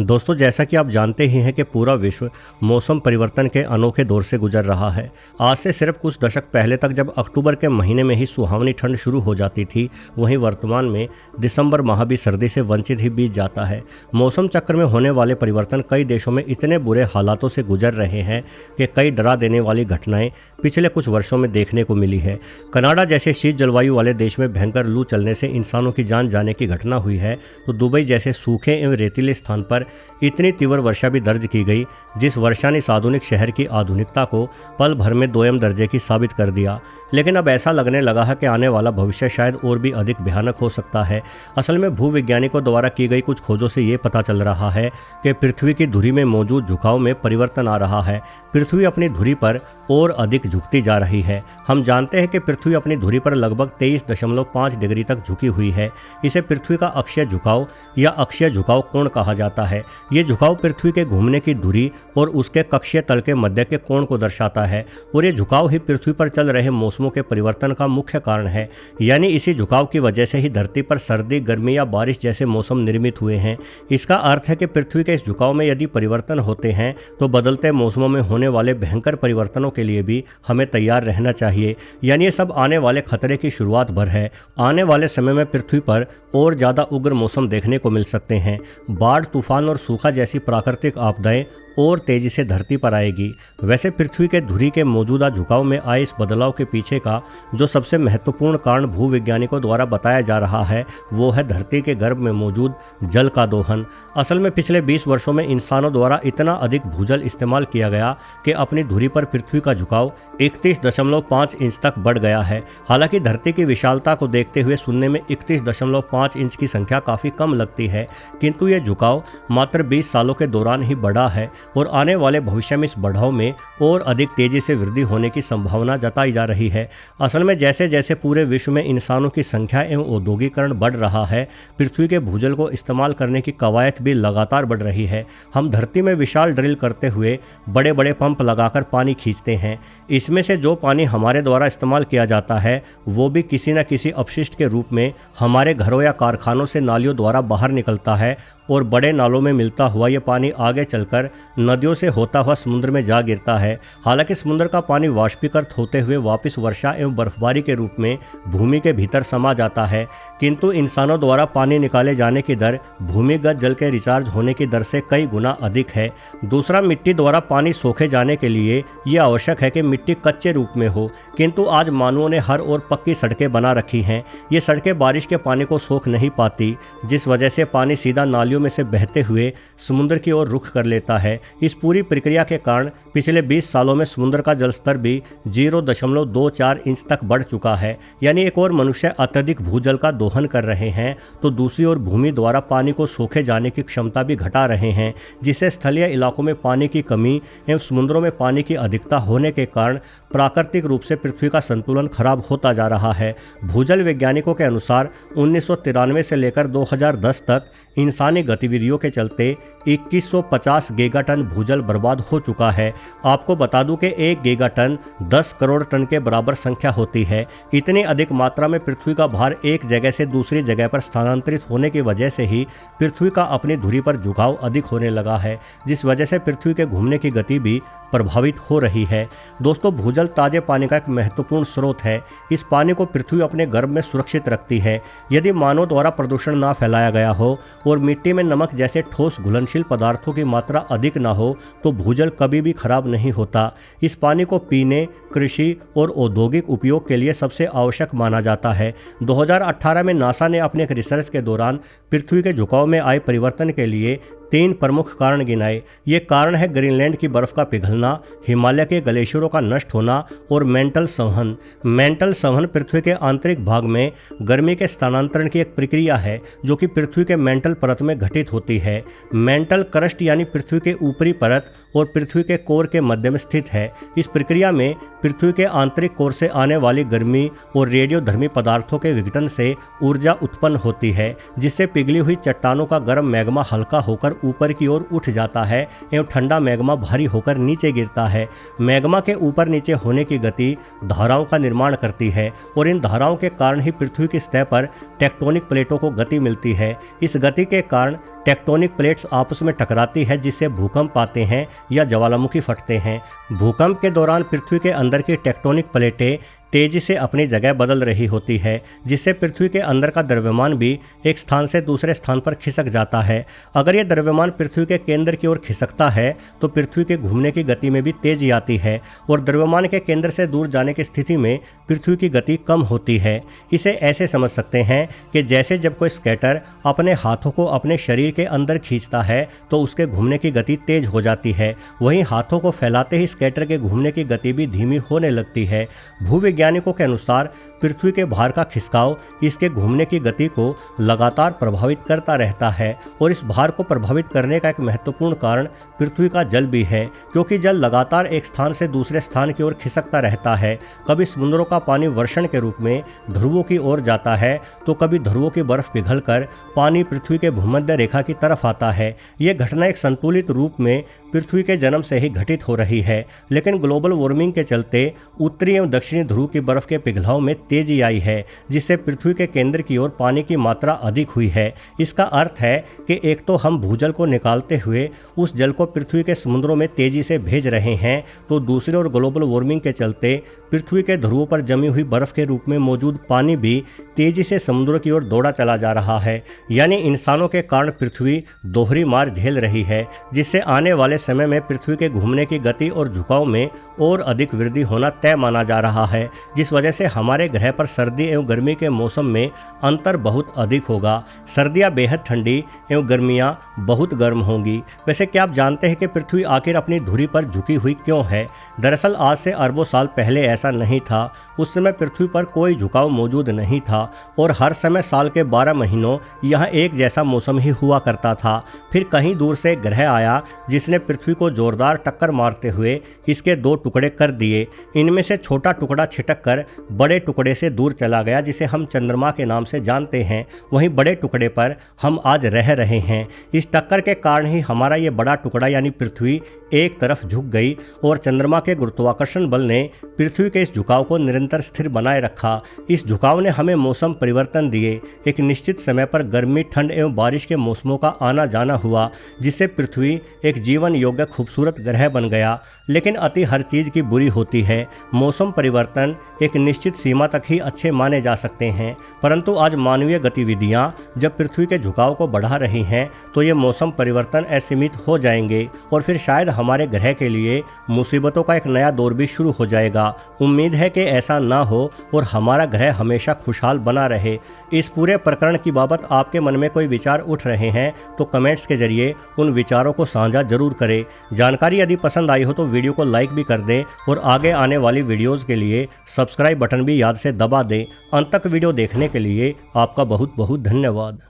दोस्तों, जैसा कि आप जानते ही हैं कि पूरा विश्व मौसम परिवर्तन के अनोखे दौर से गुजर रहा है। आज से सिर्फ कुछ दशक पहले तक जब अक्टूबर के महीने में ही सुहावनी ठंड शुरू हो जाती थी, वहीं वर्तमान में दिसंबर माह भी सर्दी से वंचित ही बीत जाता है। मौसम चक्र में होने वाले परिवर्तन कई देशों में इतने बुरे हालातों से गुजर रहे हैं कि कई डरा देने वाली घटनाएं पिछले कुछ वर्षों में देखने को मिली है। कनाडा जैसे शीत जलवायु वाले देश में भयंकर लू चलने से इंसानों की जान जाने की घटना हुई है, तो दुबई जैसे सूखे एवं रेतीले स्थान पर इतनी तीव्र वर्षा भी दर्ज की गई, जिस वर्षा ने इस आधुनिक शहर की आधुनिकता को पल भर में दोयम दर्जे की साबित कर दिया। लेकिन अब ऐसा लगने लगा है कि आने वाला भविष्य शायद और भी अधिक भयानक हो सकता है। असल में भूवैज्ञानिकों द्वारा की गई कुछ खोजों से ये पता चल रहा है कि पृथ्वी की धुरी में मौजूद झुकाव में परिवर्तन आ रहा है। पृथ्वी अपनी धुरी पर और अधिक झुकती जा रही है। हम जानते हैं कि पृथ्वी अपनी धुरी पर लगभग 23.5 डिग्री तक झुकी हुई है। इसे पृथ्वी का अक्षीय झुकाव या अक्षीय झुकाव कोण कहा जाता है। ये झुकाव पृथ्वी के घूमने की धुरी और उसके कक्षीय तल के मध्य के कोण को दर्शाता है, और ये झुकाव ही पृथ्वी पर चल रहे मौसमों के परिवर्तन का मुख्य कारण है। यानी इसी झुकाव की वजह से ही धरती पर सर्दी, गर्मी या बारिश जैसे मौसम निर्मित हुए हैं। इसका अर्थ है कि पृथ्वी के इस झुकाव में यदि परिवर्तन होते हैं तो बदलते मौसमों में होने वाले भयंकर परिवर्तनों के लिए भी हमें तैयार रहना चाहिए। यानी ये सब आने वाले खतरे की शुरुआत भर है। आने वाले समय में पृथ्वी पर और ज़्यादा उग्र मौसम देखने को मिल सकते हैं। बाढ़, तूफान और सूखा जैसी प्राकृतिक आपदाएं और तेजी से धरती पर आएगी। वैसे पृथ्वी के धुरी के मौजूदा झुकाव में आए इस बदलाव के पीछे का जो सबसे महत्वपूर्ण कारण भूवैज्ञानिकों द्वारा बताया जा रहा है, वो है धरती के गर्भ में मौजूद जल का दोहन। असल में पिछले 20 वर्षों में इंसानों द्वारा इतना अधिक भूजल इस्तेमाल किया गया कि अपनी धुरी पर पृथ्वी का झुकाव 31.5 इंच तक बढ़ गया है। हालांकि धरती की विशालता को देखते हुए सुनने में 31.5 इंच की संख्या काफ़ी कम लगती है, किंतु ये झुकाव मात्र 20 सालों के दौरान ही बढ़ा है और आने वाले भविष्य में इस बढ़ाव में और अधिक तेजी से वृद्धि होने की संभावना जताई जा रही है। असल में जैसे जैसे पूरे विश्व में इंसानों की संख्या एवं औद्योगिकरण बढ़ रहा है, पृथ्वी के भूजल को इस्तेमाल करने की कवायद भी लगातार बढ़ रही है। हम धरती में विशाल ड्रिल करते हुए बड़े बड़े पंप लगाकर पानी खींचते हैं। इसमें से जो पानी हमारे द्वारा इस्तेमाल किया जाता है वो भी किसी न किसी अपशिष्ट के रूप में हमारे घरों या कारखानों से नालियों द्वारा बाहर निकलता है, और बड़े नालों में मिलता हुआ ये पानी आगे चलकर नदियों से होता हुआ समुद्र में जा गिरता है। हालांकि समुद्र का पानी वाष्पीकृत होते हुए वापस वर्षा एवं बर्फबारी के रूप में भूमि के भीतर समा जाता है, किंतु इंसानों द्वारा पानी निकाले जाने की दर भूमिगत जल के रिचार्ज होने की दर से कई गुना अधिक है। दूसरा, मिट्टी द्वारा पानी सोखे जाने के लिए ये आवश्यक है कि मिट्टी कच्चे रूप में हो, किंतु आज मानवों ने हर ओर पक्की सड़कें बना रखी हैं। ये सड़कें बारिश के पानी को सोख नहीं पाती, जिस वजह से पानी सीधा नालियों में से बहते हुए समुद्र की ओर रुख कर लेता है। इस पूरी प्रक्रिया के कारण पिछले 20 सालों में समुद्र का जलस्तर भी 0.24 इंच तक बढ़ चुका है। यानी एक और मनुष्य अत्यधिक भूजल का दोहन कर रहे हैं, तो दूसरी ओर भूमि द्वारा पानी को सोखे जाने की क्षमता भी घटा रहे हैं, जिससे स्थलीय इलाकों में पानी की कमी एवं समुद्रों में पानी की अधिकता होने के कारण प्राकृतिक रूप से पृथ्वी का संतुलन खराब होता जा रहा है। भूजल वैज्ञानिकों के अनुसार 1993 से लेकर 2010 तक इंसानी गतिविधियों के चलते 2150 गीगाटन भूजल बर्बाद हो चुका है। आपको बता दूं कि 1 गीगाटन 10 करोड़ टन के बराबर संख्या होती है। इतनी अधिक मात्रा में पृथ्वी का भार एक जगह से दूसरी जगह पर स्थानांतरित होने की वजह से ही पृथ्वी का अपनी धुरी पर झुकाव अधिक होने लगा है, जिस वजह से पृथ्वी के घूमने की गति भी प्रभावित हो रही है। दोस्तों, भूजल ताजे पानी का एक महत्वपूर्ण स्रोत है। इस पानी को पृथ्वी अपने गर्भ में सुरक्षित रखती है। यदि मानव द्वारा प्रदूषण ना फैलाया गया हो और मिट्टी में नमक जैसे ठोस घुलनशील पदार्थों की मात्रा अधिक ना हो तो भूजल कभी भी खराब नहीं होता। इस पानी को पीने, कृषि और औद्योगिक उपयोग के लिए सबसे आवश्यक माना जाता है। 2018 में नासा ने अपने एक रिसर्च के दौरान पृथ्वी के झुकाव में आए परिवर्तन के लिए 3 प्रमुख कारण गिनाए। ये कारण है ग्रीनलैंड की बर्फ का पिघलना, हिमालय के ग्लेशियरों का नष्ट होना और मेंटल संवहन। मेंटल संवहन पृथ्वी के आंतरिक भाग में गर्मी के स्थानांतरण की एक प्रक्रिया है जो कि पृथ्वी के मेंटल परत में घटित होती है। मेंटल क्रस्ट यानी पृथ्वी के ऊपरी परत और पृथ्वी के कोर के मध्य में स्थित है। इस प्रक्रिया में पृथ्वी के आंतरिक कोर से आने वाली गर्मी और रेडियोधर्मी पदार्थों के विघटन से ऊर्जा उत्पन्न होती है, जिससे पिघली हुई चट्टानों का गर्म मैग्मा हल्का होकर ऊपर की ओर उठ जाता है एवं ठंडा मैग्मा भारी होकर नीचे गिरता है। मैग्मा के ऊपर नीचे होने की गति धाराओं का निर्माण करती है और इन धाराओं के कारण ही पृथ्वी की सतह पर टेक्टोनिक प्लेटों को गति मिलती है। इस गति के कारण टेक्टोनिक प्लेट्स आपस में टकराती है, जिससे भूकंप आते हैं या ज्वालामुखी फटते हैं। भूकंप के दौरान पृथ्वी के अंदर की टेक्टोनिक प्लेटें तेजी से अपनी जगह बदल रही होती है, जिससे पृथ्वी के अंदर का द्रव्यमान भी एक स्थान से दूसरे स्थान पर खिसक जाता है। अगर यह द्रव्यमान पृथ्वी के केंद्र की ओर खिसकता है तो पृथ्वी के घूमने की गति में भी तेजी आती है और द्रव्यमान के केंद्र से दूर जाने की स्थिति में पृथ्वी की गति कम होती है। इसे ऐसे समझ सकते हैं कि जैसे जब कोई स्केटर अपने हाथों को अपने शरीर के अंदर खींचता है तो उसके घूमने की गति तेज हो जाती है, वहीं हाथों को फैलाते ही स्केटर के घूमने की गति भी धीमी होने लगती है। वैज्ञानिकों के अनुसार पृथ्वी के भार का खिसकाव इसके घूमने की गति को लगातार प्रभावित करता रहता है और इस भार को प्रभावित करने का एक महत्वपूर्ण कारण पृथ्वी का जल भी है, क्योंकि जल लगातार एक स्थान से दूसरे स्थान की ओर खिसकता रहता है। कभी समुद्रों का पानी वर्षण के रूप में ध्रुवों की ओर जाता है तो कभी ध्रुवों की बर्फ पिघलकर पानी पृथ्वी के भूमध्य रेखा की तरफ आता है। यह घटना एक संतुलित रूप में पृथ्वी के जन्म से ही घटित हो रही है, लेकिन ग्लोबल वार्मिंग के चलते उत्तरी एवं दक्षिणी ध्रुव की बर्फ के पिघलाव में तेजी आई है, जिससे पृथ्वी के केंद्र की ओर पानी की मात्रा अधिक हुई है। इसका अर्थ है कि एक तो हम भूजल को निकालते हुए उस जल को पृथ्वी के समुद्रों में तेजी से भेज रहे हैं, तो दूसरी ओर ग्लोबल वार्मिंग के चलते पृथ्वी के ध्रुवों पर जमी हुई बर्फ के रूप में मौजूद पानी भी तेजी से समुद्रों की ओर दौड़ा चला जा रहा है। यानी इंसानों के कारण पृथ्वी दोहरी मार झेल रही है, जिससे आने वाले समय में पृथ्वी के घूमने की गति और झुकाव में और अधिक वृद्धि होना तय माना जा रहा है, जिस वजह से हमारे ग्रह पर सर्दी एवं गर्मी के मौसम में अंतर बहुत अधिक होगा। सर्दियां बेहद ठंडी एवं गर्मियां बहुत गर्म होंगी। वैसे क्या आप जानते हैं कि पृथ्वी आखिर अपनी धुरी पर झुकी हुई क्यों है? दरअसल आज से अरबों साल पहले ऐसा नहीं था। उस समय पृथ्वी पर कोई झुकाव मौजूद नहीं था और हर समय साल के 12 महीनों यहाँ एक जैसा मौसम ही हुआ करता था। फिर कहीं दूर से ग्रह आया जिसने पृथ्वी को जोरदार टक्कर मारते हुए इसके 2 टुकड़े कर दिए। इनमें से छोटा टुकड़ा छिटक कर बड़े टुकड़े से दूर चला गया, जिसे हम चंद्रमा के नाम से जानते हैं। वहीं बड़े टुकड़े पर हम आज रह रहे हैं। इस टक्कर के कारण ही हमारा ये बड़ा टुकड़ा यानी पृथ्वी एक तरफ झुक गई और चंद्रमा के गुरुत्वाकर्षण बल ने पृथ्वी के इस झुकाव को निरंतर स्थिर बनाए रखा। इस झुकाव ने हमें मौसम परिवर्तन दिए। एक निश्चित समय पर गर्मी, ठंड एवं बारिश के मौसमों का आना जाना हुआ, जिससे पृथ्वी एक जीवन योग्य खूबसूरत ग्रह बन गया। लेकिन अति हर चीज़ की बुरी होती है। मौसम परिवर्तन एक निश्चित सीमा तक ही अच्छे माने जा सकते हैं, परंतु आज मानवीय गतिविधियां जब पृथ्वी के झुकाव को बढ़ा रही हैं तो ये मौसम परिवर्तन असीमित हो जाएंगे और फिर शायद हमारे ग्रह के लिए मुसीबतों का एक नया दौर भी शुरू हो जाएगा। उम्मीद है कि ऐसा ना हो और हमारा ग्रह हमेशा खुशहाल बना रहे। इस पूरे प्रकरण की बाबत आपके मन में कोई विचार उठ रहे हैं तो कमेंट्स के जरिए उन विचारों को साझा जरूर करें। जानकारी यदि पसंद आई हो तो वीडियो को लाइक भी कर दें और आगे आने वाली वीडियोज़ के लिए सब्सक्राइब बटन भी याद से दबा दें। अंत तक वीडियो देखने के लिए आपका बहुत बहुत धन्यवाद।